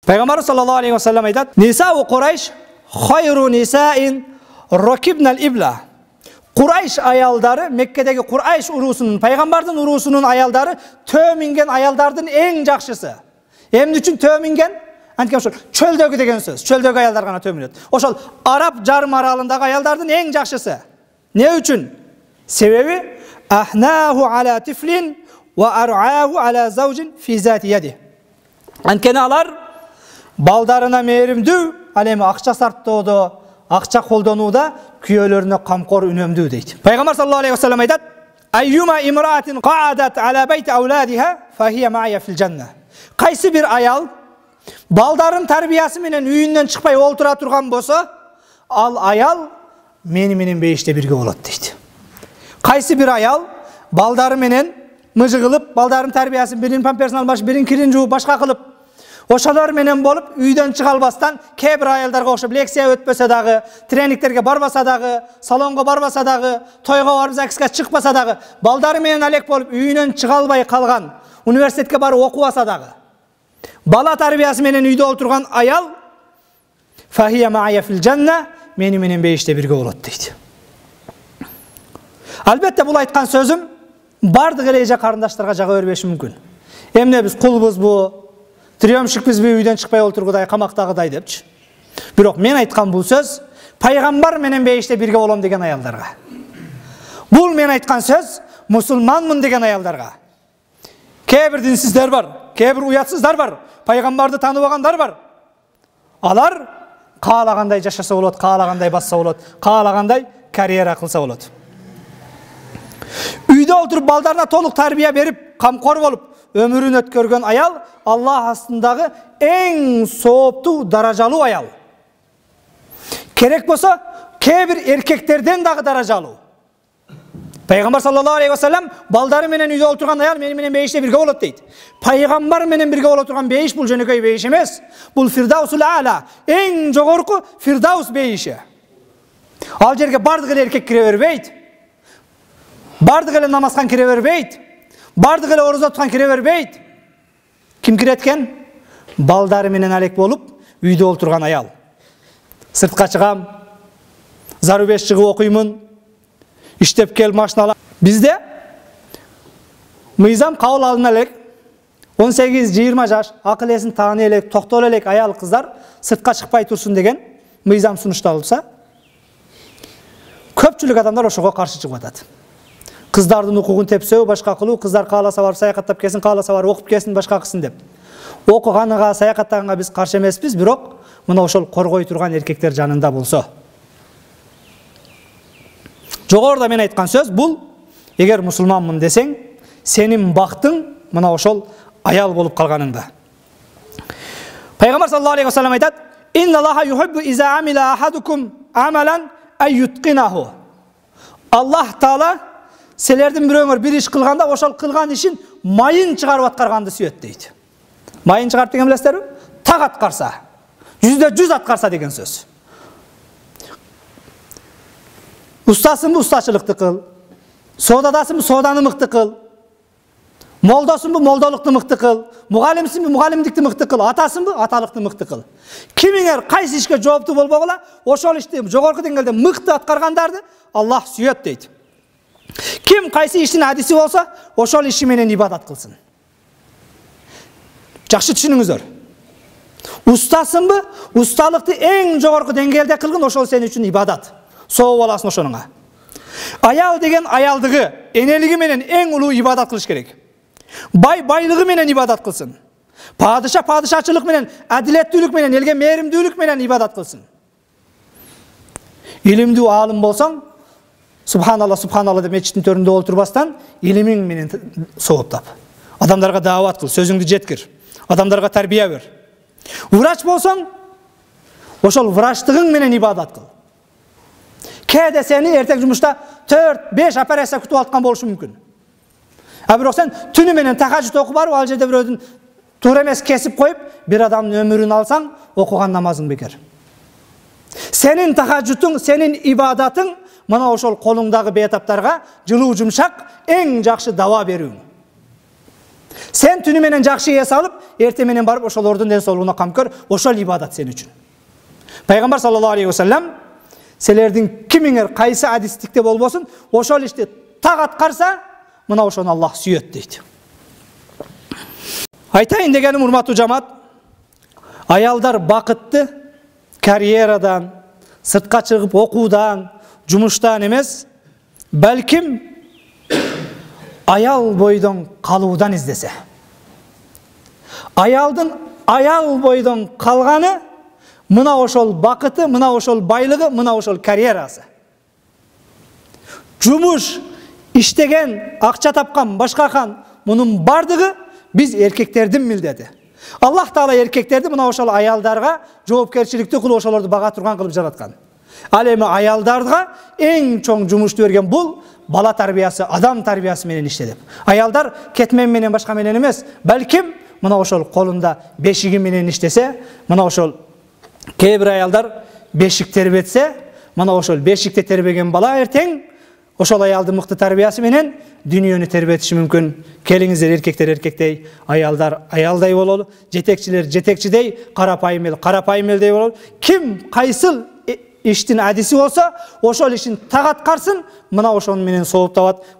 Peygamber sallallahu aleyhi ve sellem aytat: "Nisa-u Quraysh hayru nisa'in rakibnal ibla." Quraysh ayaldары, Mekkedегі Quraysh urusunun, Peygamberдің urusunun ayaldары төмінген ayaldардың ең жақшысы. Emni üçün төмінген? Antkam ошол чөлдөгү деген сөз. Чөлдөгү аялдар гана төмүнөт. Ошол Араб жарым аралындагы аялдардын эң жакшысы. Не үчүн? Себеби ахнаху ала тифлин ва ар'аху ала заужин фи зати яди. Анткени алар балдарына мээримдүү, ал эми акча сарптоодо, акча колдонууда күйөөлөрүнө камкор үнөмдүү дейт. Пайгамбар саллаллаху алейхи ва саллям айтат: "Айюма имраатин qa'adat ala bayti awladiha fa hiya ma'ya fil janna." Кайсы бир аял балдарын тарбиясы менен үйүнөн чыкпай олтура турган болсо, ал аял менен бейиште бирге болот дейт. Кайсы бир аял балдары менен мыжы кылып, балдарын тарбиясын бирин памперсин албаш, бирин кирин жууп, башка кылып, ошолор менен болуп, үйдөн чыга албастан, кээ бир аялдарга окшоп лекция өтпөсө дагы, тренингтерге барбаса дагы, салонго барбаса дагы, тойго барып закиска чыкпаса дагы, балдары менен алек болуп, үйүнөн чыга албай калган, университетке барып окубаса дагы, бала тарбиясы менен үйдө олтурган аял фахия ма'я фил жанна, менен бейиште бирге болот дейт. Албетте бул айткан сөзүм бардык эле эже карындаштарга жага бербеши мүмкүн. Эмне биз кулбузбу, триемшикпизби үйдөн чыкпай олтургудай, камактагыдай депчи. Бирок мен айткан бул сөз пайгамбар менен бейиште бирге болом деген аялдарга. Бул мен айткан сөз мусулманмын деген аялдарга. Кээ бир динсиздер бар, кээ бир уятсыздар бар, пайгамбарды тааныбагандар бар. Алар каалагандай жашаса болот, каалагандай басса болот, каалагандай карьера кылса болот. Үйдө олтуруп балдарына толук тарбия берип, камкор болуп, өмүрүн өткөргөн аял Аллах астындагы эң сооптуу, даражалуу аял. Керек болсо, кээ бир эркектерден дагы даражалуу. Пайгамбар саллаллаху алейхи ва саллям балдары менен үйдө олтурган аял менен бейиште бирге болот дейт. Пайгамбар менен бирге боло турган бейиш бул жөнөкөй бейиш эмес. Бул Фирдаусул А'ла, эң жогорку Фирдаус бейиши. Ал жерге бардык эле эркек кире бербейт. Бардык эле намазхан кире бербейт. Бардык эле орозо туткан кире бербейт. Ким кирет экен? Балдары менен алек болуп, үйдө олтурган аял. Сыртка чыгам, зарубеш чыгып окуймун, иштеп кел машина. Бизде мыйзам кабыл алына элек 18-20 жаш акыл эсин тааны элек, токтоло элек аял кыздар сыртка чыкпай турсун деген мыйзам сунушталса, көпчүлүк адамдар ошого каршы чыгып атат. Кыздардын укугун тепсөө, башка кылуу, кыздар кааласа барып саякаттап келсин, кааласа барып окуп келсин, башка кылсын деп. Окуганга, саякаттаганга биз каршы эмеспиз, бирок мына ошол коргой турган эркектер жанында болсо. Жогоруда мен айткан сөз бул: эгер мусулманмын десең, сенин бактың мына ошол аял болуп калганыңда. Пайгамбар саллаллаху алейхи ва саллям айтат: "Инналлаха юхиббу иза амила ахадукум амалан аюткинаху." Аллах таала силердин бирөөңөр бир иш кылганда, ошол кылган ишин майын чыгарып аткарганды сүйөт дейт. Майын чыгарып деген билесиздерби? Так аткарса, 100% аткарса деген сөз. Ustasınbı ustaçılıkты kıl, sodadasınbı sodаны mıktı kıl, moldasınbı moldalıkты mıktı kıl, muğalimsinbı muğalimdikti mıktı kıl, atasınbı atalıkты mıktı kıl. Kiminger kaysi işke jooptu bolbogula, oşol işti jogorku dengelde mıktı atkargandardı Allah sүйөт deyt. Kim kaysi işin hadisi olsa, oşol işi menen ibadat kılsın. Жақсы түшүнүңүздөр. Ustasınbı, ustalıkты эң жогорку деңгээлде кылгын, ошол сен үчүн ибадат. Соғып аласың ошонуңа. Аял деген аялдыгы, энелиги менен эң улуу ибадат кылыш керек. Бай байлыгы менен ибадат кылсын. Падыша падышачылык менен, адилеттүүлүк менен, элге мээримдүүлүк менен ибадат кылсын. Илимдүү аалым болсоң, субханалла деп мечиттин төрүндө олтурбастан, илимиң менен сооптап. Адамдарга даават кыл, сөзүңдү жеткир. Адамдарга тарбия бер. Врач болсоң, ошол врачтыгың менен ибадат кыл. Кээде сени эртең жумушта 4-5 операция күтүп аткан болушу мүмкүн. Бирок сен түнү менен тахажжуд окуп барып, ал жерде бирөөдүн туура эмес кесип коюп, бир адамдын өмүрүн алсаң, окуган намазың бекер. Сенин тахажжудуң, сенин ибадатың мына ошол колуңдагы бейтаптарга жылуу жумшак эң жакшы дава берүүң. Sen түнү менен жакшы эс алып, эрте менен барып ошолордун ден соолугуна камкөр, ошол ибадат сен үчүн. Пайгамбар саллаллаху алейхи ва саллям силердин кимиңер кайсы адистикте болбосун, ошол ишти так аткарса, мына ошону Аллах сүйөт дейт. Айтайын дегеним, урматтуу жамаат, аялдар бакытты карьерадан, сыртка чыгып окуудан, жумуштан эмес, балким аял бойдон калуудан издесе. Аялдын аял бойдон калганы мына ошол бакыты, мына ошол байлыгы, мына ошол карьерасы. Жумуш, иштеген, акча тапкан, башкакан, мунун бардыгы биз эркектердин милдети. Аллах Таала эркектерди мына ошол аялдарга жоопкерчиликтүү кылып, ошолорду бага турган кылып жараткан. Ал эми аялдарга эң чоң жумушту берген бул бала тарбиясы, адам тарбиясы менен иште деп. Аялдар кетмен менен башка менен эмес, балким мына ошол колунда бешиги менен иштесе, мына ошол кээ бир аялдар бешик тербетсе, мына ошол бешикте тербеген бала эртең ошол аялдын мыкты тарбиясы менен дүйнөнү тербетиши мүмкүн. Келиңиздер, эркектер эркектей, аялдар аялдай бололу, жетекчилер жетекчидей, карапайым эл карапайым элдей бололу. Ким кайсыл иштин адиси болсо, ошол ишин так аткарсын, мына ошону менен сооп табат.